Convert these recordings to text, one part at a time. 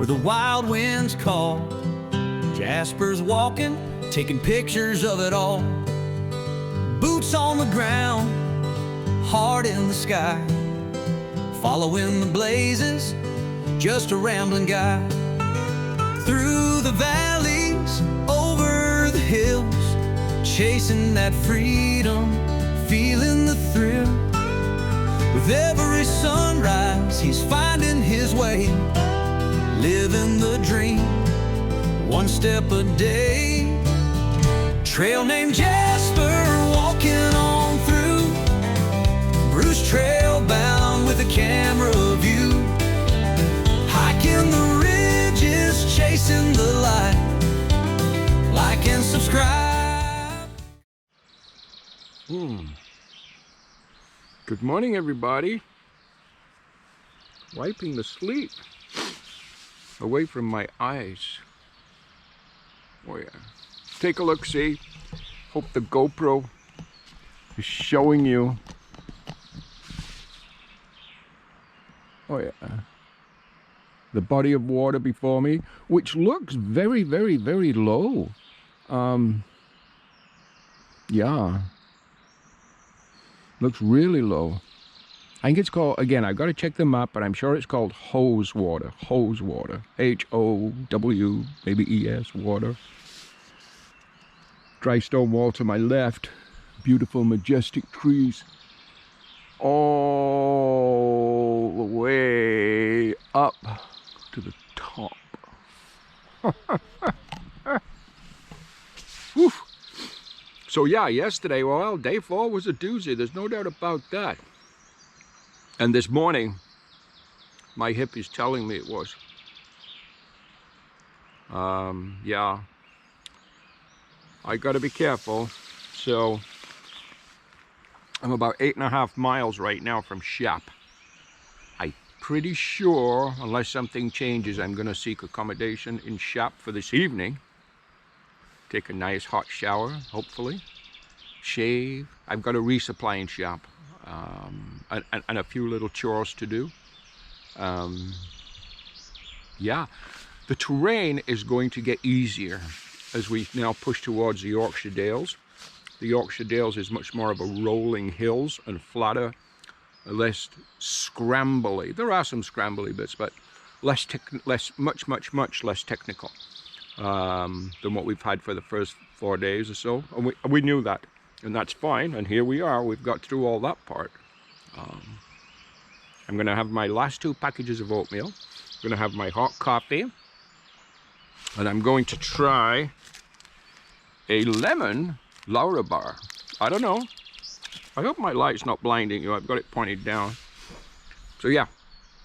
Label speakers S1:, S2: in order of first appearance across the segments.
S1: the wild winds call. Jasper's walking, taking pictures of it all. Boots on the ground, heart in the sky, following the blazes, just a rambling guy. Through the valleys, over the hills, chasing that freedom, feeling the thrill. With every sunrise, he's finding his way, living the dream, one step a day. Trail named Jasper, walking on through, Bruce trail bound with a camera view, hiking the ridges, chasing the light. Like and subscribe.
S2: Good morning, everybody. Wiping the sleep away from my eyes. Oh yeah. Take a look, see. Hope the GoPro is showing you. Oh yeah. The body of water before me, which looks very, very, very low. Yeah. Looks really low. I think it's called, again, I've got to check the map, but I'm sure it's called Haweswater. Haweswater. H-O-W, maybe E-S, water. Dry stone wall to my left. Beautiful, majestic trees. All the way up to the top. Whew. So yeah, yesterday, well, day 4 was a doozy. There's no doubt about that. And this morning, my hip is telling me it was. Yeah, I gotta be careful. So I'm about 8.5 miles right now from Shap. I'm pretty sure, unless something changes, I'm gonna seek accommodation in Shap for this evening. Take a nice hot shower, hopefully. Shave. I've got a resupply in Shap. And a few little chores to do. Yeah, the terrain is going to get easier as we now push towards the Yorkshire Dales. The Yorkshire Dales is much more of a rolling hills and flatter, less scrambly. There are some scrambly bits, but much less technical than what we've had for the first 4 days or so. And we knew that, and that's fine. And here we are. We've got through all that part. I'm going to have my last 2 packages of oatmeal. I'm going to have my hot coffee. And I'm going to try a lemon Laura bar. I don't know. I hope my light's not blinding you. I've got it pointed down. So yeah,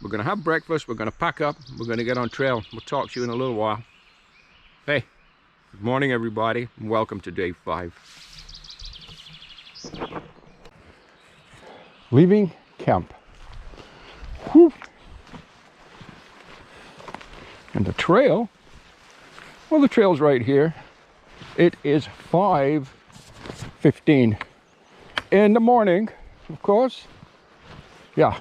S2: we're going to have breakfast. We're going to pack up. We're going to get on trail. We'll talk to you in a little while. Hey, good morning, everybody. And welcome to day 5. Leaving camp. Whew. And the trail, well, the trail's right here. It is 5:15 in the morning, of course. Yeah.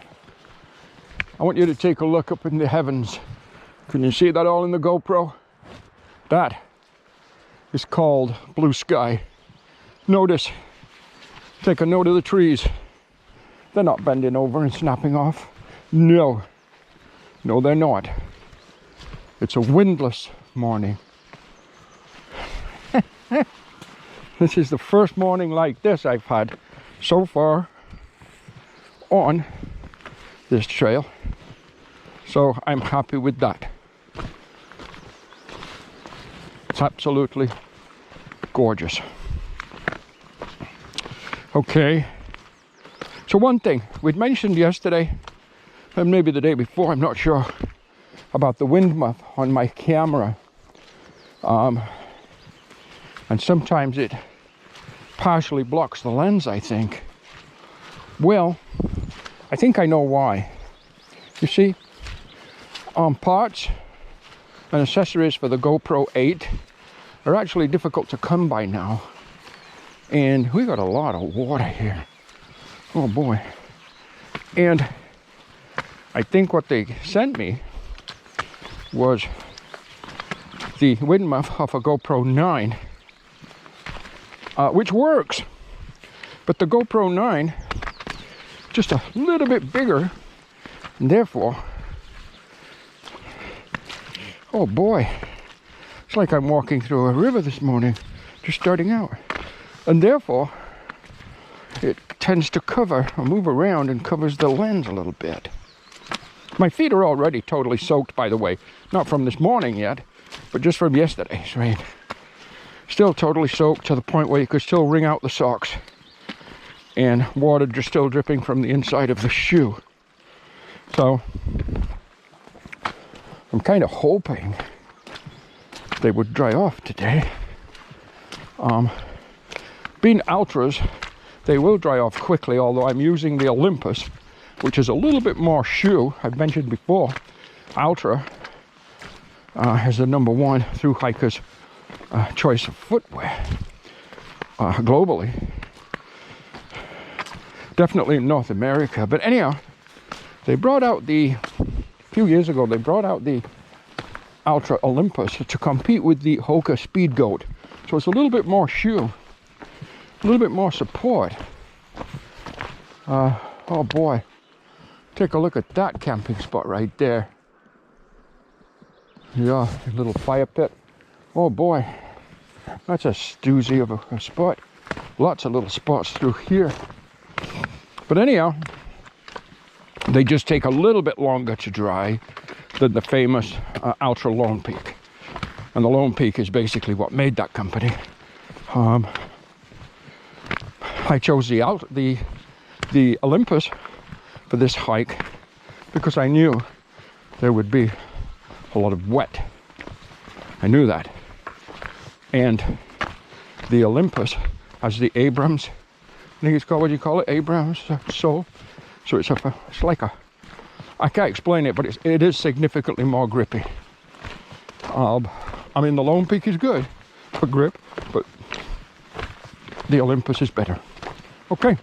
S2: I want you to take a look up in the heavens. Can you see that all in the GoPro? That is called blue sky. Notice, take a note of the trees. They're not bending over and snapping off. No, they're not. It's a windless morning. This is the first morning like this I've had so far on this trail. So I'm happy with that. It's absolutely gorgeous. Okay. So one thing we'd mentioned yesterday, and maybe the day before, I'm not sure, about the wind muff on my camera. And sometimes it partially blocks the lens, I think. Well, I think I know why. You see, parts and accessories for the GoPro 8 are actually difficult to come by now. And we got a lot of water here. Oh boy. And I think what they sent me was the wind muff of a GoPro 9, which works, but the GoPro 9 just a little bit bigger, and therefore, oh boy, it's like I'm walking through a river this morning, just starting out, and therefore it tends to cover or move around and covers the lens a little bit. My feet are already totally soaked, by the way, not from this morning yet, but just from yesterday's rain. Still totally soaked to the point where you could still wring out the socks, and water just still dripping from the inside of the shoe. So I'm kind of hoping they would dry off today. Being ultras, they will dry off quickly, although I'm using the Olympus, which is a little bit more shoe. I've mentioned before, ultra is the #1 through hikers choice of footwear globally, definitely in North America. But anyhow, they brought out a few years ago, they brought out the Ultra Olympus to compete with the Hoka Speed Goat. So it's a little bit more shoe, a little bit more support. Oh boy, take a look at that camping spot right there. Yeah, a little fire pit. Oh boy, that's a doozy of a spot. Lots of little spots through here. But anyhow, they just take a little bit longer to dry than the famous Ultra Lone Peak. And the Lone Peak is basically what made that company. I chose the Olympus for this hike because I knew there would be a lot of wet. I knew that. And the Olympus has the Abrams, I think it's called, what do you call it? Abrams sole. So it's like a, I can't explain it, but it is significantly more grippy. I mean, the Lone Peak is good for grip, but the Olympus is better. Okay.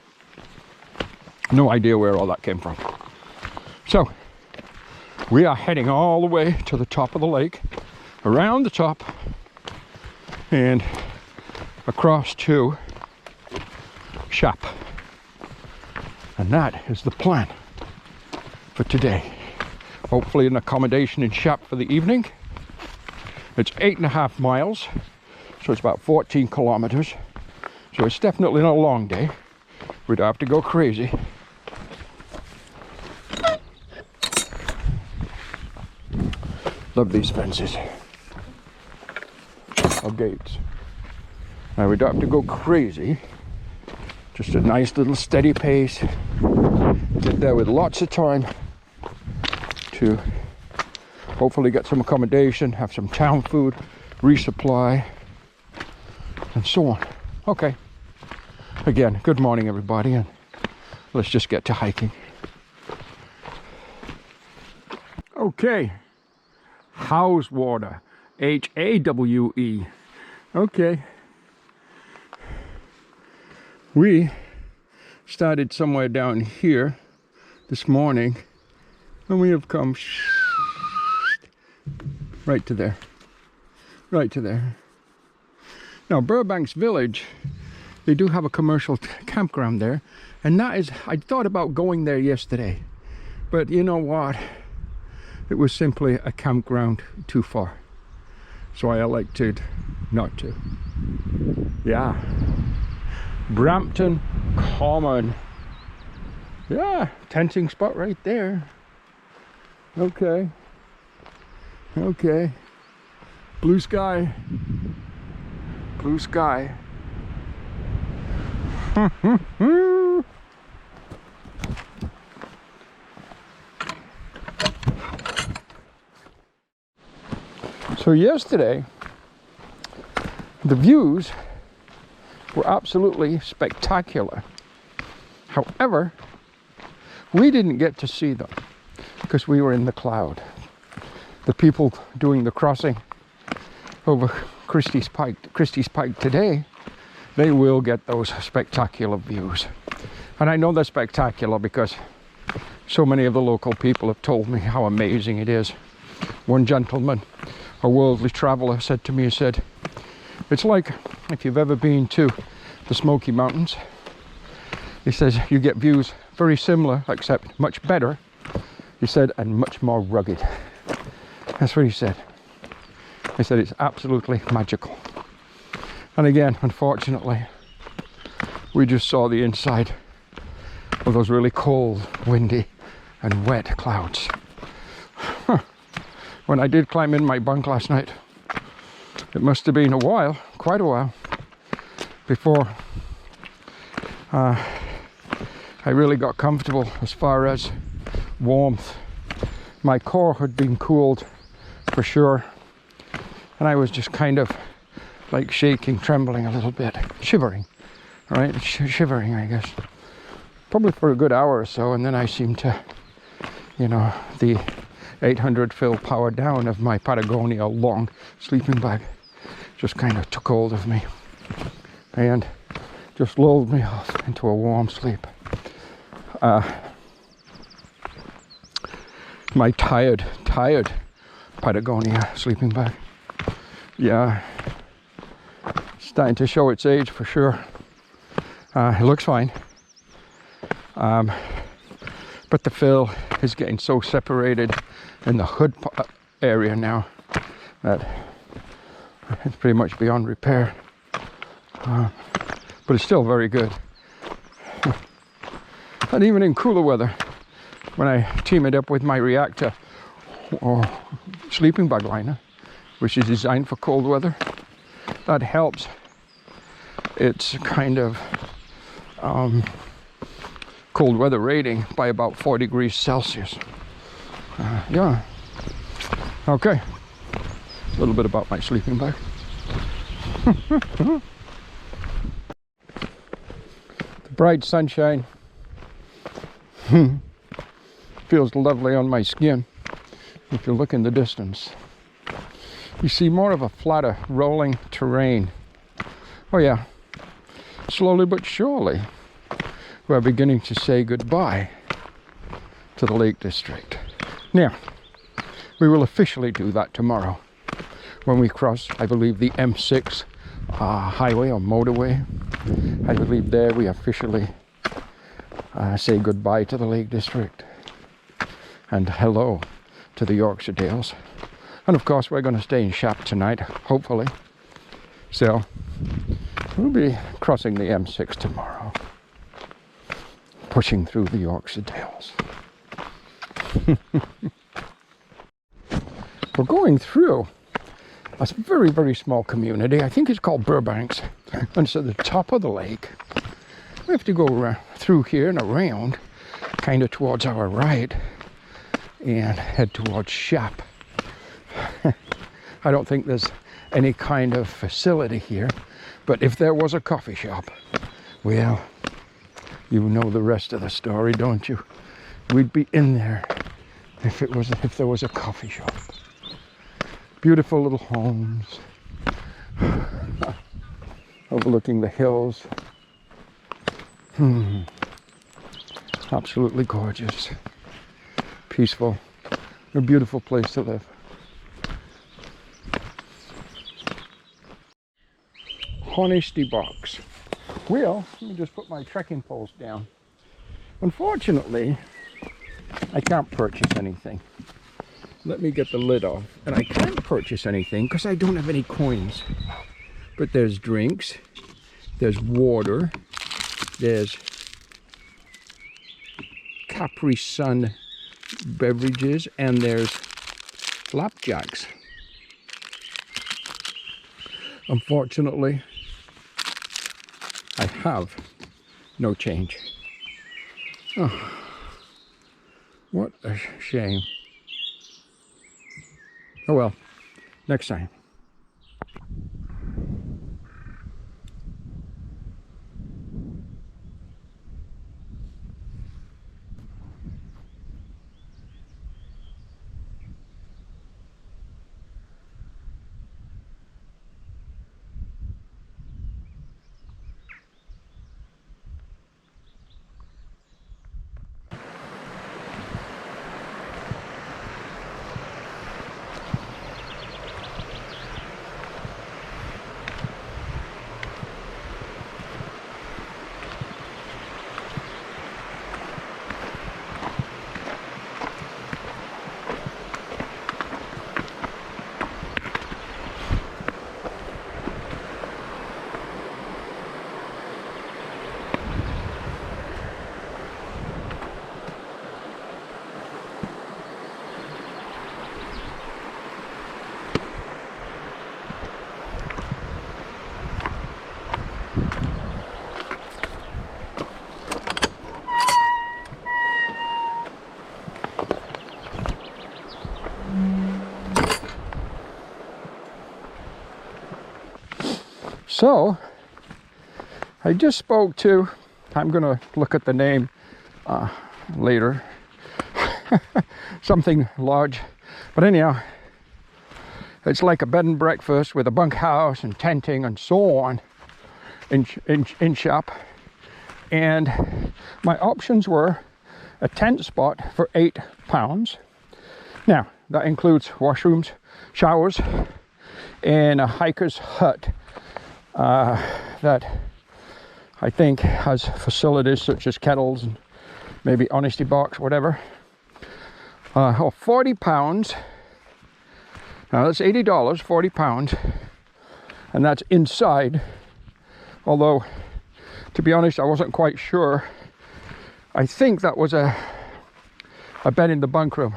S2: No idea where all that came from. So, we are heading all the way to the top of the lake, around the top, and across to Shap. And that is the plan for today. Hopefully an accommodation in Shap for the evening. It's 8.5 miles, so it's about 14 kilometers. So it's definitely not a long day. We'd have to go crazy. Love these fences or gates. Now we'd have to go crazy. Just a nice little steady pace. Get there with lots of time to hopefully get some accommodation, have some town food, resupply, and so on. Okay. Again, good morning everybody, and let's just get to hiking. Okay. Haweswater. H-A-W-E. Okay. We started somewhere down here this morning, and we have come right to there. Right to there. Now, Burbank's Village, they do have a commercial campground there, and that is, I thought about going there yesterday, but you know what? It was simply a campground too far. So I elected not to. Yeah. Brampton Common. Yeah, tenting spot right there. Okay. Okay. Blue sky. Blue sky. So yesterday, the views were absolutely spectacular. However, we didn't get to see them because we were in the cloud. The people doing the crossing over Christie's Pike today, they will get those spectacular views. And I know they're spectacular because so many of the local people have told me how amazing it is. One gentleman, a worldly traveler, said to me, he said, it's like if you've ever been to the Smoky Mountains. He says you get views very similar, except much better, he said, and much more rugged. That's what he said. He said it's absolutely magical. And again, unfortunately, we just saw the inside of those really cold, windy and wet clouds. When I did climb in my bunk last night, it must have been a while, quite a while, before I really got comfortable as far as warmth. My core had been cooled for sure, and I was just kind of like shaking, trembling a little bit, shivering, right? Shivering, I guess. Probably for a good hour or so, and then I seemed to, you know, the 800 fill power down of my Patagonia long sleeping bag just kind of took hold of me and just lulled me off into a warm sleep. My tired Patagonia sleeping bag, yeah, starting to show its age for sure. It looks fine, but the fill is getting so separated in the hood area now that it's pretty much beyond repair, but it's still very good. And even in cooler weather, when I team it up with my reactor or sleeping bag liner, which is designed for cold weather, that helps. It's kind of cold weather rating by about 4 degrees Celsius. Yeah. Okay. A little bit about my sleeping bag. The bright sunshine feels lovely on my skin. If you look in the distance, you see more of a flatter, rolling terrain. Oh yeah, slowly but surely, we're beginning to say goodbye to the Lake District. Now, we will officially do that tomorrow when we cross, I believe, the M6 highway or motorway. I believe there we officially say goodbye to the Lake District and hello to the Yorkshire Dales. And of course, we're going to stay in Shap tonight, hopefully. So we'll be crossing the M6 tomorrow, pushing through the Yorkshire Dales. We're going through a very, very small community. I think it's called Burbanks. And so the top of the lake, we have to go through here and around, kind of towards our right, and head towards Shap. I don't think there's any kind of facility here, but if there was a coffee shop, well, you know the rest of the story, don't you? We'd be in there if there was a coffee shop. Beautiful little homes overlooking the hills. Absolutely gorgeous, peaceful, a beautiful place to live. Honesty box. Well, let me just put my trekking poles down. Unfortunately, I can't purchase anything. Let me get the lid off. And I can't purchase anything because I don't have any coins. But there's drinks, there's water, there's Capri Sun beverages, and there's flapjacks. Unfortunately, I have no change. Oh, what a shame. Oh well, next time. So I just spoke to, I'm gonna look at the name later, something large, but anyhow, it's like a bed and breakfast with a bunkhouse and tenting and so on in Shap. And my options were a tent spot for £8. Now that includes washrooms, showers, and a hiker's hut that I think has facilities such as kettles and maybe honesty box, whatever. Or £40. Now that's $80, £40, and that's inside. Although, to be honest, I wasn't quite sure. I think that was a bed in the bunk room.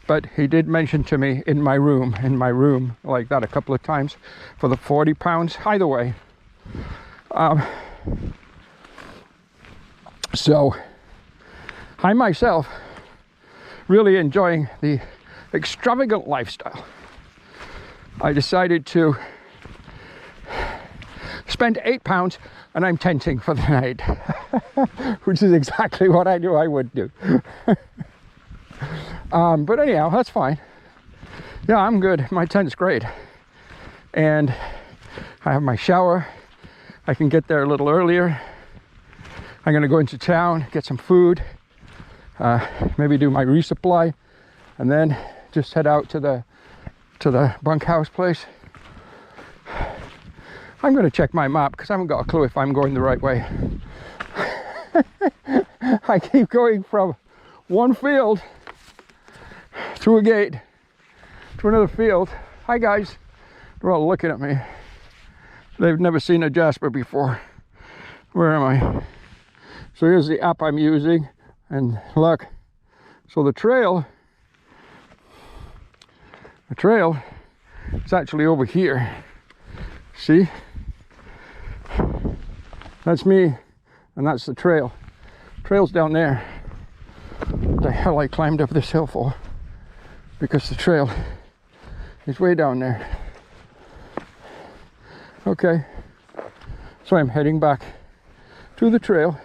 S2: But he did mention to me in my room, like that a couple of times for the £40. Either way. So, I myself really enjoying the extravagant lifestyle. I decided to spend £8 and I'm tenting for the night, which is exactly what I knew I would do. But anyhow, that's fine. Yeah, I'm good. My tent's great. And I have my shower. I can get there a little earlier. I'm gonna go into town, get some food, maybe do my resupply, and then just head out to the bunkhouse place. I'm gonna check my map because I haven't got a clue if I'm going the right way. I keep going from one field through a gate to another field. Hi guys, they're all looking at me. They've never seen a jasper before. Where am I? So here's the app I'm using, and look, so the trail is actually over here. See? That's me, and that's the trail. Trail's down there. What the hell I climbed up this hill for? Because the trail is way down there. Okay, so I'm heading back to the trail.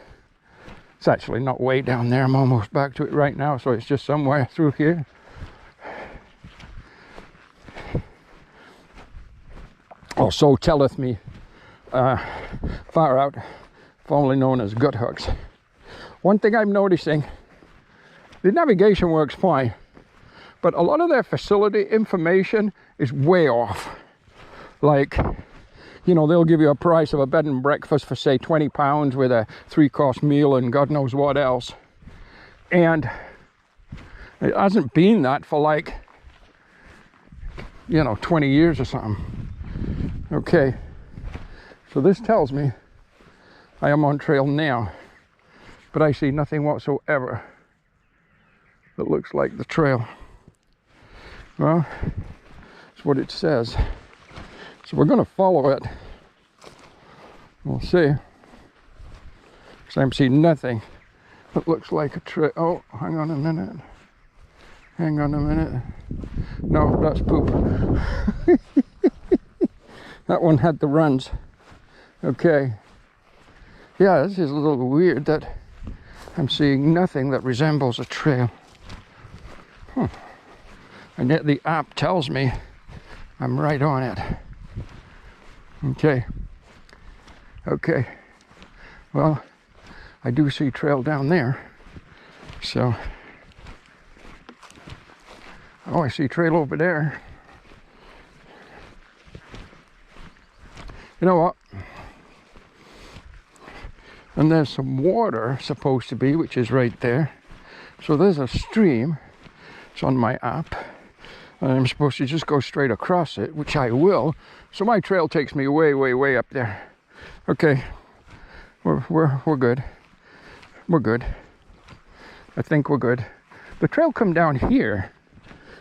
S2: It's actually not way down there. I'm almost back to it right now, so it's just somewhere through here. Also telleth me far out, formerly known as gut hooks. One thing I'm noticing, the navigation works fine, but a lot of their facility information is way off. Like, you know, they'll give you a price of a bed and breakfast for say £20 with a 3-course meal and God knows what else. And it hasn't been that for like, you know, 20 years or something. Okay, so this tells me I am on trail now, but I see nothing whatsoever that looks like the trail. Well, that's what it says. So we're going to follow it. We'll see. Because I'm seeing nothing that looks like a trail. Oh, hang on a minute. Hang on a minute. No, that's poop. That one had the runs. Okay. Yeah, this is a little weird that I'm seeing nothing that resembles a trail. And yet the app tells me I'm right on it. Okay. Okay. Well, I do see trail down there. So, oh, I see trail over there. You know what? And there's some water supposed to be, which is right there. So there's a stream. It's on my app. And I'm supposed to just go straight across it, which I will. So my trail takes me way, way, way up there. Okay. We're good. We're good. I think we're good. The trail come down here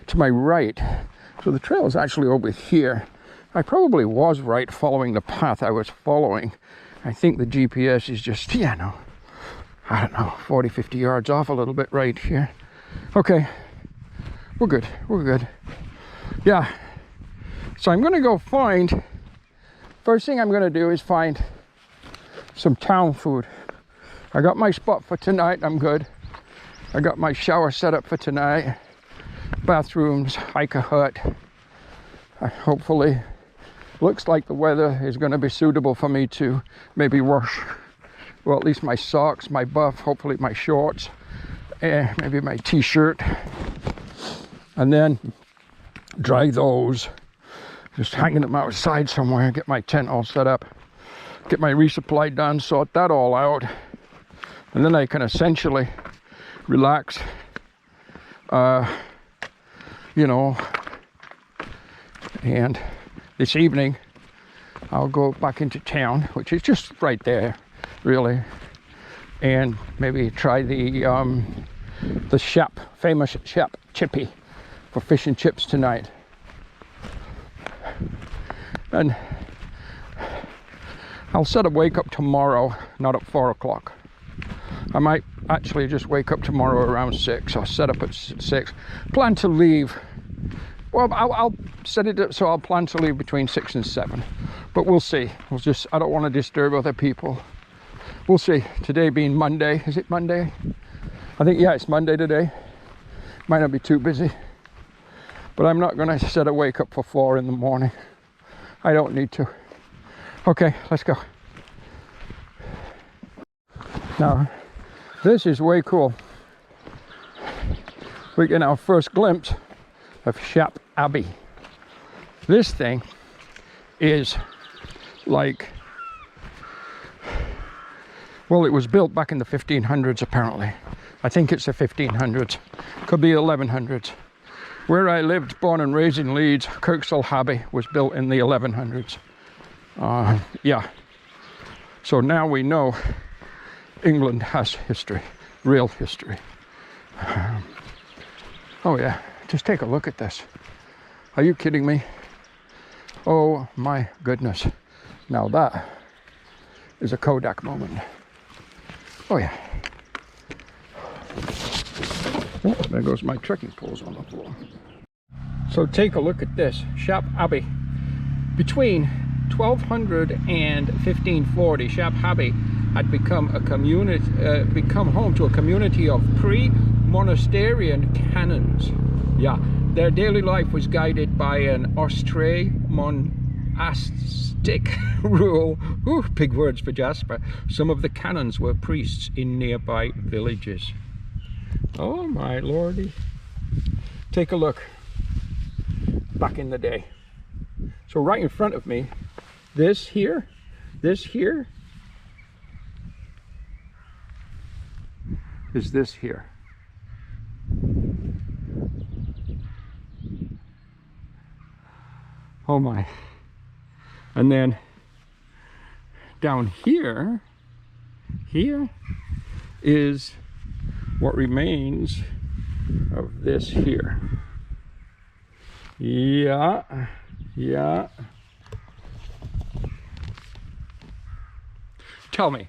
S2: to my right. So the trail is actually over here. I probably was right following the path I was following. I think the GPS is just, I don't know, 40, 50 yards off a little bit right here. Okay, we're good, we're good. Yeah, so I'm gonna go find
S3: First thing I'm gonna do is find some town food. I got my spot for tonight, I'm good. I got my shower set up for tonight. Bathrooms, hiker hut. Hopefully, looks like the weather is gonna be suitable for me to maybe wash, well, at least my socks, my buff, hopefully my shorts, and maybe my t-shirt. And then dry those, just hanging them outside somewhere, get my tent all set up, get my resupply done, sort that all out, and then I can essentially relax, you know. And this evening I'll go back into town, which is just right there really, and maybe try the Shap, famous Shap chippy for fish and chips tonight. And I'll set a wake up tomorrow, not at 4 o'clock. I might actually just wake up tomorrow around 6. I'll set up at 6. Plan to leave. Well, I'll set it up so I'll plan to leave between 6 and 7. But we'll see. I don't want to disturb other people. We'll see. Today being Monday. Is it Monday? I think, yeah, it's Monday today. Might not be too busy. But I'm not going to set a wake up for 4 in the morning. I don't need to. Okay, let's go. Now, this is way cool. We get our first glimpse of Shap Abbey. This thing is like, well, it was built back in the 1500s apparently. I think it's the 1500s, could be 1100s. Where I lived, born and raised in Leeds, Kirkstall Abbey was built in the 1100s. Yeah, so now we know England has history, real history. Oh yeah, just take a look at this. Are you kidding me? Oh my goodness. Now that is a Kodak moment. Oh yeah. Oh, there goes my trekking poles on the floor. So take a look at this, Shap Abbey. Between 1200 and 1540, Shap Abbey had become a community, become home to a community of pre-monasterian canons. Yeah, their daily life was guided by an austere monastic rule. Ooh, big words for Jasper. Some of the canons were priests in nearby villages. Oh my lordy. Take a look. Back in the day. So right in front of me, this here is this here. Oh my. And then down here is what remains of this here. Yeah. Tell me,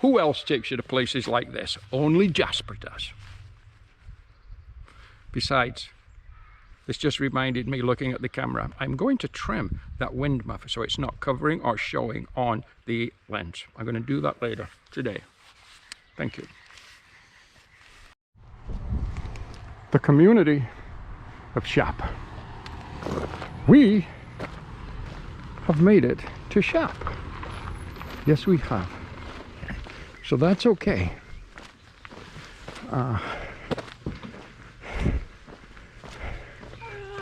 S3: who else takes you to places like this? Only Jasper does. Besides, this just reminded me, looking at the camera, I'm going to trim that wind muffler so it's not covering or showing on the lens. I'm going to do that later today. Thank you. The community of Shap. We have made it to Shap. Yes, we have. So that's okay.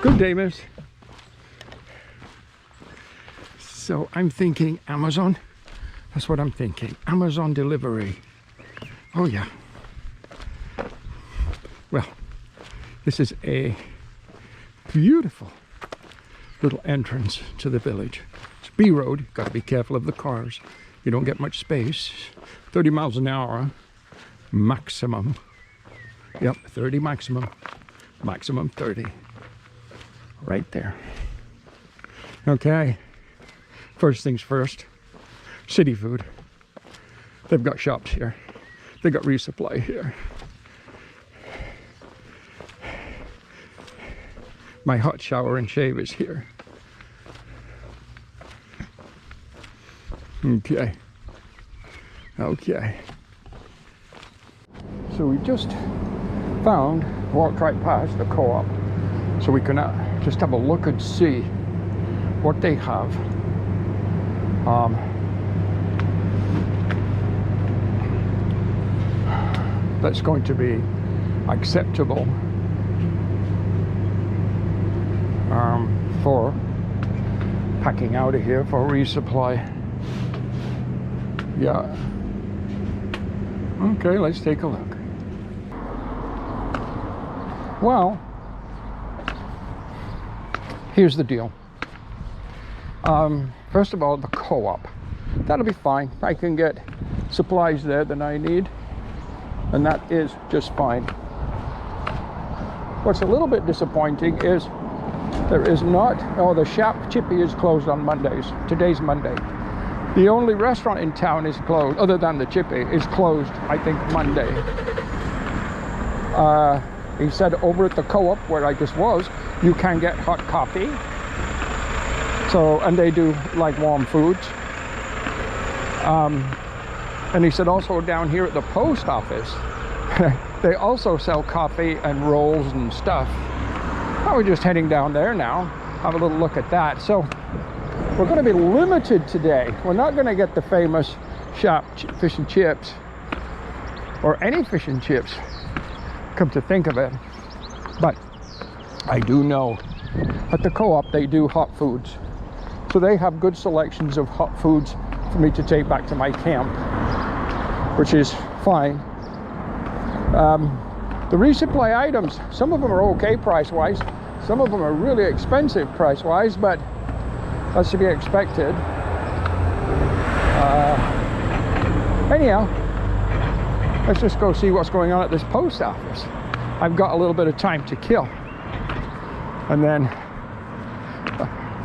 S3: Good day, miss. So I'm thinking Amazon. That's what I'm thinking. Amazon delivery. Oh yeah. Well, this is a beautiful little entrance to the village. It's B road, got to be careful of the cars. You don't get much space. 30 miles an hour maximum. Yep, 30 maximum. Maximum 30. Right there. Okay. First things first. City food. They've got shops here. They've got resupply here. My hot shower and shave is here. Okay. Okay. So we just walked right past the co-op, so we can just have a look and see what they have. That's going to be acceptable for packing out of here for resupply. Yeah. Okay, let's take a look. Well, here's the deal. First of all, the co-op. That'll be fine. I can get supplies there that I need, and that is just fine. What's a little bit disappointing is there is not, the Shap Chippy is closed on Mondays. Today's Monday. The only restaurant in town is closed, other than the Chippy, is closed, I think, Monday. He said over at the co-op where I just was, you can get hot coffee. So, and they do like warm foods. And he said also down here at the post office, they also sell coffee and rolls and stuff. We're just heading down there now, have a little look at that. So we're going to be limited today. We're not going to get the famous Shap fish and chips, or any fish and chips, come to think of it. But I do know at the co-op they do hot foods. So they have good selections of hot foods for me to take back to my camp, which is fine. The resupply items, some of them are okay price-wise, some of them are really expensive price-wise, but that's to be expected. Anyhow, let's just go see what's going on at this post office. I've got a little bit of time to kill, and then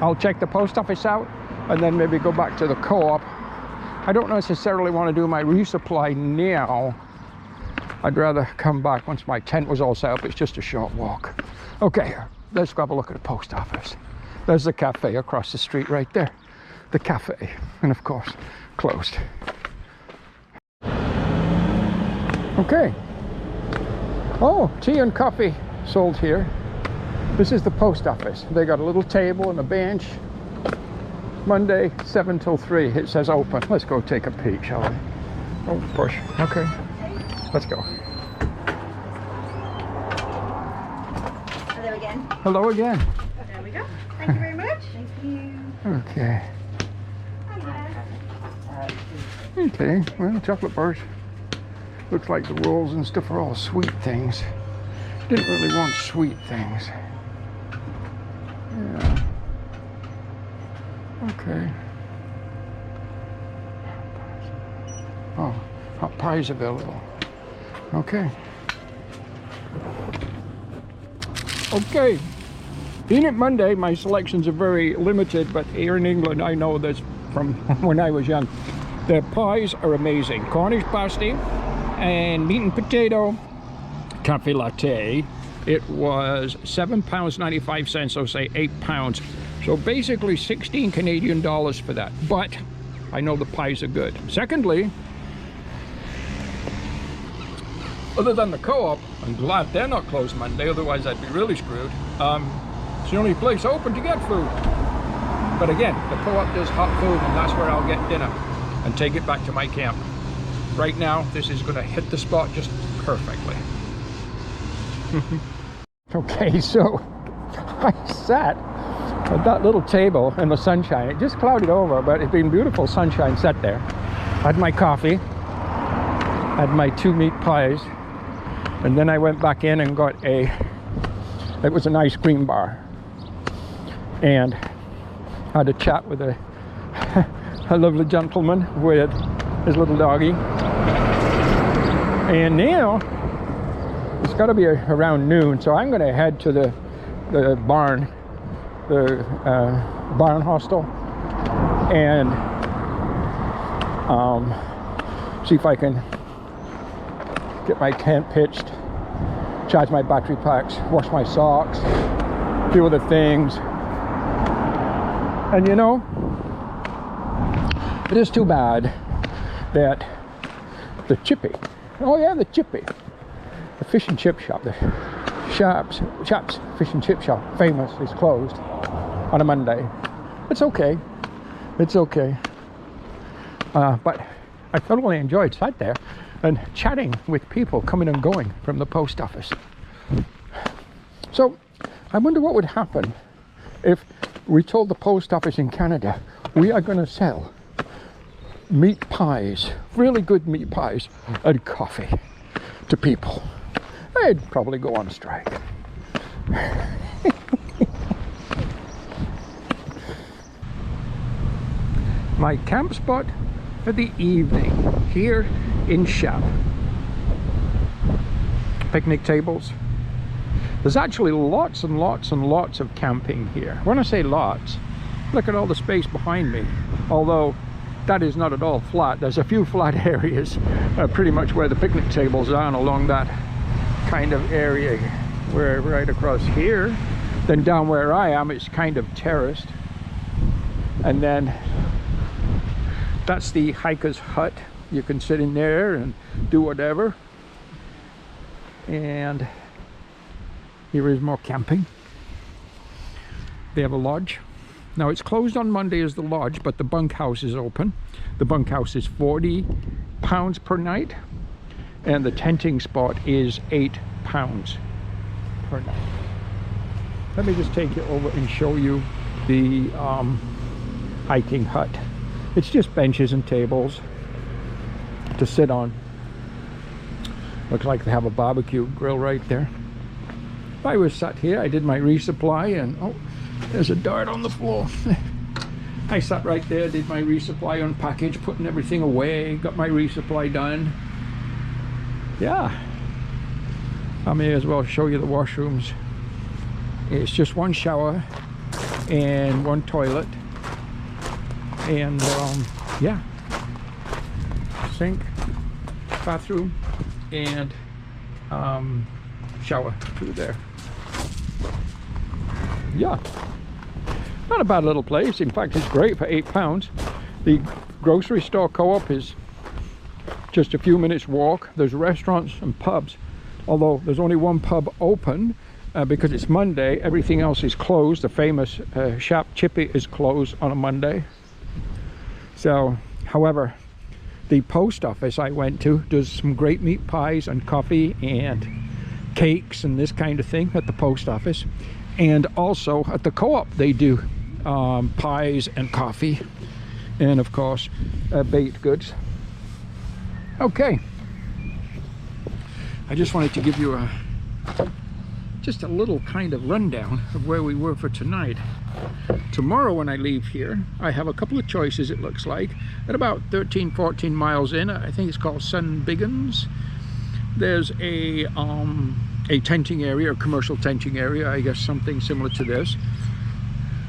S3: I'll check the post office out, and then maybe go back to the co-op. I don't necessarily want to do my resupply now. I'd rather come back once my tent was all set up. It's just a short walk. Okay, let's go have a look at the post office. There's the cafe across the street right there. The cafe, and of course, closed. Okay. Oh, tea and coffee sold here. This is the post office. They got a little table and a bench. Monday, 7 till 3. It says open. Let's go take a peek, shall we? Oh, push. Okay. Let's go.
S4: Hello again.
S3: Hello again.
S4: There we go. Thank you very much. Thank you.
S3: Okay.
S4: Hiya.
S3: Okay. Well, chocolate bars. Looks like the rolls and stuff are all sweet things. Didn't really want sweet things. Yeah. Okay. Oh, hot pie's available. Okay. Okay. Being at Monday, my selections are very limited, but here in England, I know this from when I was young. The pies are amazing. Cornish pasty and meat and potato cafe latte. It was £7.95, so say £8. So basically 16 Canadian dollars for that. But I know the pies are good. Secondly, other than the co-op, I'm glad they're not closed Monday, otherwise I'd be really screwed. It's the only place open to get food. But again, the co-op does hot food, and that's where I'll get dinner and take it back to my camp. Right now, this is going to hit the spot just perfectly. Okay, so I sat at that little table in the sunshine. It just clouded over, but it's been beautiful sunshine set there. Had my coffee, had my 2 meat pies, and then I went back in and got it was an ice cream bar, and had a chat with a lovely gentleman with his little doggy. And now it's got to be around noon, so I'm going to head to the barn, barn hostel, and see if I can get my tent pitched, charge my battery packs, wash my socks, a few other things. And you know, It is too bad that the Chippy, oh yeah, the Chippy, the fish and chip shop, the Shap's fish and chip shop, famous, is closed on a Monday. It's okay. It's okay. But I thoroughly enjoyed sat there and chatting with people coming and going from the post office. So I wonder what would happen if we told the post office in Canada we are going to sell meat pies, really good meat pies, and coffee to people. They'd probably go on strike. My camp spot for the evening here in Shap. Picnic tables. There's actually lots and lots and lots of camping here. When I say lots, look at all the space behind me. Although that is not at all flat. There's a few flat areas, pretty much where the picnic tables are, and along that kind of area where right across here. Then down where I am, it's kind of terraced. And then that's the hiker's hut. You can sit in there and do whatever. And here is more camping. They have a lodge. Now it's closed on Monday as the lodge, but the bunkhouse is open. The bunkhouse is £40 per night, and the tenting spot is £8 per night. Let me just take you over and show you the hiking hut. It's just benches and tables to sit on. Looks like they have a barbecue grill right there. If I was sat here, I did my resupply, and oh, there's a dart on the floor. I sat right there, did my resupply unpackage, putting everything away, got my resupply done. Yeah, I may as well show you the washrooms. It's just one shower and one toilet, and yeah, sink, bathroom, and shower through there. Yeah, not a bad little place. In fact, it's great for £8. The grocery store co-op is just a few minutes walk. There's restaurants and pubs, although there's only one pub open because it's Monday. Everything else is closed. The famous Shap Chippy is closed on a Monday. So, however, the post office I went to does some great meat pies and coffee and cakes and this kind of thing at the post office. And also at the co-op they do pies and coffee, and of course baked goods. Okay, I just wanted to give you just a little kind of rundown of where we were for tonight. Tomorrow when I leave here, I have a couple of choices. It looks like at about 13-14 miles in, I think it's called Sunbiggins, there's a tenting area, a commercial tenting area, I guess something similar to this.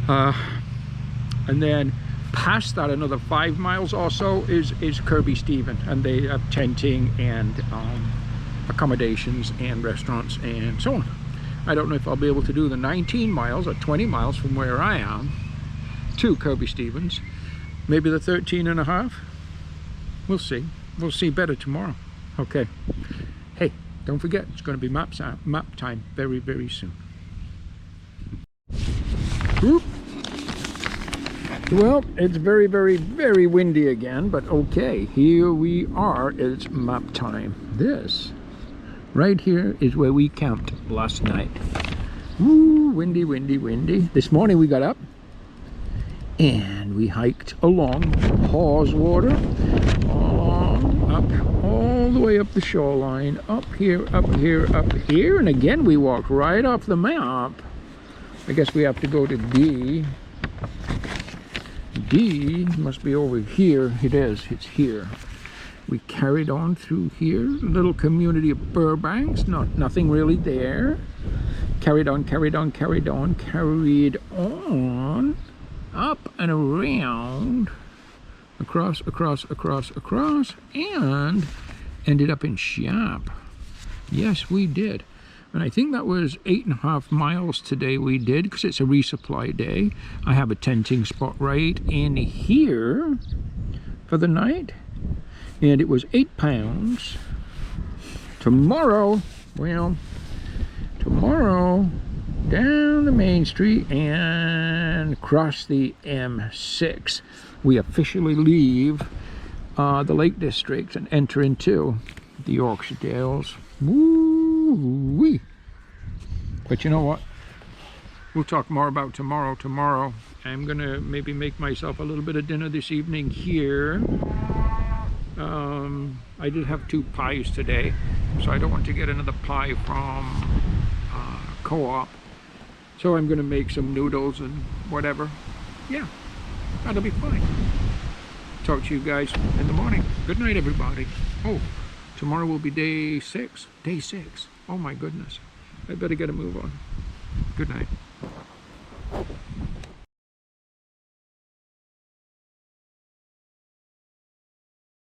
S3: And then past that, another 5 miles or so is Kirby Stephen, and they have tenting and accommodations and restaurants and so on. I don't know if I'll be able to do the 19 miles or 20 miles from where I am to Kirby Stevens. Maybe the 13.5. We'll see. We'll see better tomorrow. Okay. Hey, don't forget, it's going to be map time very, very soon. Oop. Well, it's very, very, very windy again, but okay, here we are. It's map time. This right here is where we camped last night. Woo, windy, windy, windy. This morning we got up and we hiked along Haweswater, up all the way up the shoreline, up here, up here, up here, and again we walked right off the map. I guess we have to go to D. D must be over here. It is, it's here. We carried on through here, little community of Burbanks, nothing really there. Carried on, carried on, carried on, carried on, up and around, across, across, across, across, and ended up in Shap. Yes, we did. And I think that was 8.5 miles today we did, because it's a resupply day. I have a tenting spot right in here. for the night, and it was 8 pounds. Tomorrow, well, tomorrow, down the main street and across the M6, we officially leave the Lake District and enter into the Yorkshire Dales. Woo-wee. But you know what? We'll talk more about tomorrow. Tomorrow, I'm gonna maybe make myself a little bit of dinner this evening here. I did have 2 pies today, so I don't want to get another pie from Co-op. So I'm gonna make some noodles and whatever. Yeah, that'll be fine. Talk to you guys in the morning. Good night, everybody. Oh, tomorrow will be day 6. Day 6. Oh my goodness. I better get a move on. Good night.